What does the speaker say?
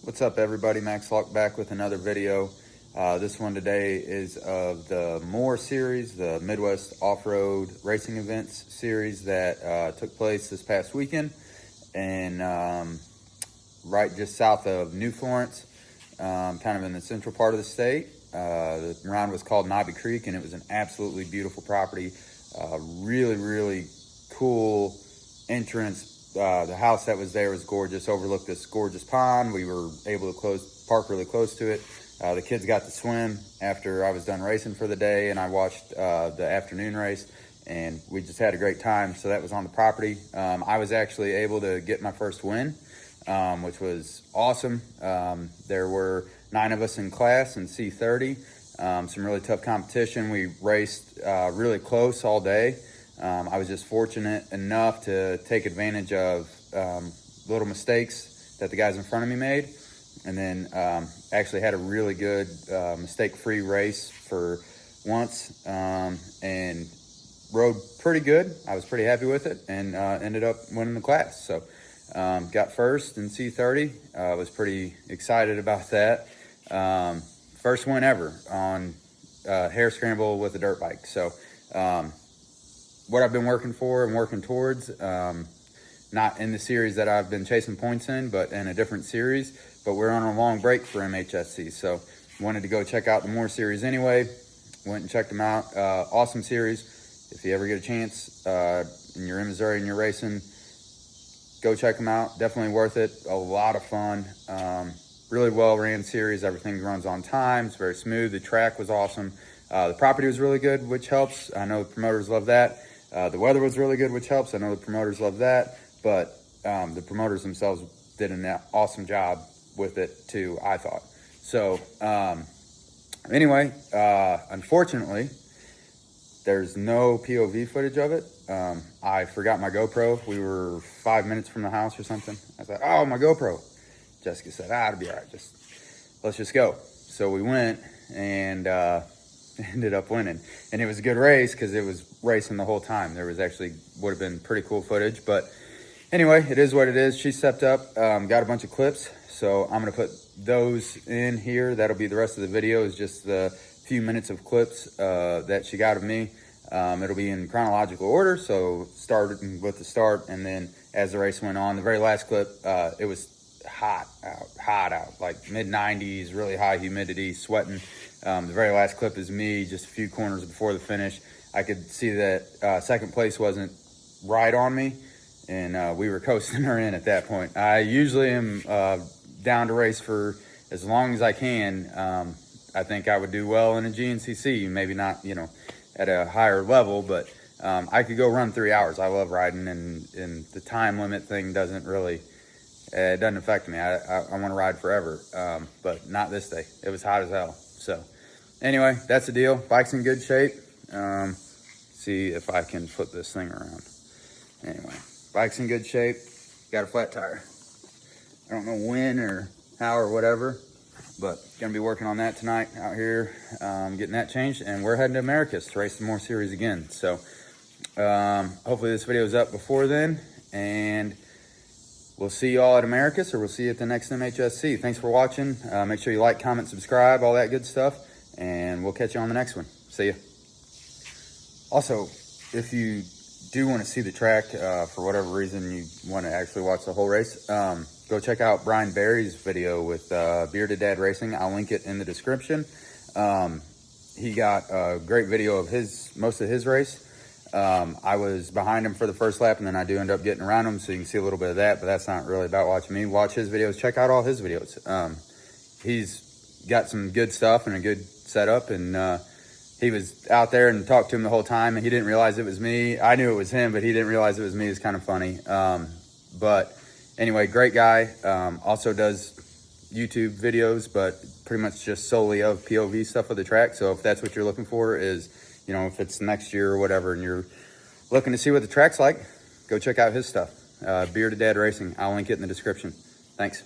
What's up, everybody? Max Luck back with another video. This one today is of the MORE series, the Midwest Off-Road Racing Events series that took place this past weekend, and right just south of New Florence, kind of in the central part of the state. The round was called Knobby Creek, and it was an absolutely beautiful property. Really cool entrance. The house that was there was gorgeous, overlooked this gorgeous pond. We were able to park really close to it. The kids got to swim after I was done racing for the day, and I watched the afternoon race, and we just had a great time. So that was on the property. I was actually able to get my first win, which was awesome. There were 9 of us in class in C30, some really tough competition. We raced really close all day. I was just fortunate enough to take advantage of little mistakes that the guys in front of me made, and then actually had a really good mistake-free race for once, and rode pretty good. I was pretty happy with it, and ended up winning the class. So got first in C30. Was pretty excited about that. First win ever on hare scramble with a dirt bike. So what I've been working for and working towards, not in the series that I've been chasing points in, but in a different series. But we're on a long break for MHSC, so wanted to go check out the MORE series anyway. Went and checked them out. Awesome series. If you ever get a chance and you're in Missouri and you're racing, go check them out. Definitely worth it. A lot of fun. Really well ran series. Everything runs on time. It's very smooth. The track was awesome. The property was really good, which helps. I know the promoters love that. The weather was really good, which helps. I know the promoters love that, but the promoters themselves did an awesome job with it too, I thought. So anyway, unfortunately, there's no POV footage of it. I forgot my GoPro. We were 5 minutes from the house or something. I was like, oh, my GoPro. Jessica said, it'll be all right. Let's just go. So we went and ended up winning, and it was a good race because it was racing the whole time. There was actually would have been pretty cool footage, but anyway, it is what it is. She stepped up, got a bunch of clips, so I'm gonna put those in here. That'll be the rest of the video, is just the few minutes of clips that she got of me. It'll be in chronological order, so starting with the start, and then as the race went on, the very last clip, it was hot out, like mid-90s, really high humidity, sweating. The very last clip is me just a few corners before the finish. I could see that second place wasn't right on me, and we were coasting her in at that point. I usually am down to race for as long as I can. I think I would do well in a GNCC, maybe not, at a higher level, but I could go run 3 hours. I love riding, and the time limit thing doesn't really, it doesn't affect me. I want to ride forever, but not this day. It was hot as hell. So anyway, that's the deal. Bike's in good shape. See if I can flip this thing around. Anyway, bike's in good shape. Got a flat tire. I don't know when or how or whatever, but gonna be working on that tonight out here, getting that changed, and we're heading to Americus to race the MORE series again. So hopefully this video is up before then, and we'll see y'all at Americus, or we'll see you at the next MHSC. Thanks for watching. Make sure you like, comment, subscribe, all that good stuff, and we'll catch you on the next one. See ya. Also, if you do want to see the track, for whatever reason you want to actually watch the whole race, go check out Brian Barry's video with Bearded Dad Racing. I'll link it in the description. He got a great video of most of his race. I was behind him for the first lap, and then I do end up getting around him, so you can see a little bit of that, but that's not really about watching me. Watch his videos. Check out all his videos. He's got some good stuff and a good setup, and he was out there and talked to him the whole time, and he didn't realize it was me. I knew it was him, but he didn't realize it was me. It's kind of funny. But anyway, great guy. Also does YouTube videos, but pretty much just solely of POV stuff of the track. So if that's what you're looking for, is, if it's next year or whatever, and you're looking to see what the track's like, go check out his stuff. Bearded Dad Racing. I'll link it in the description. Thanks.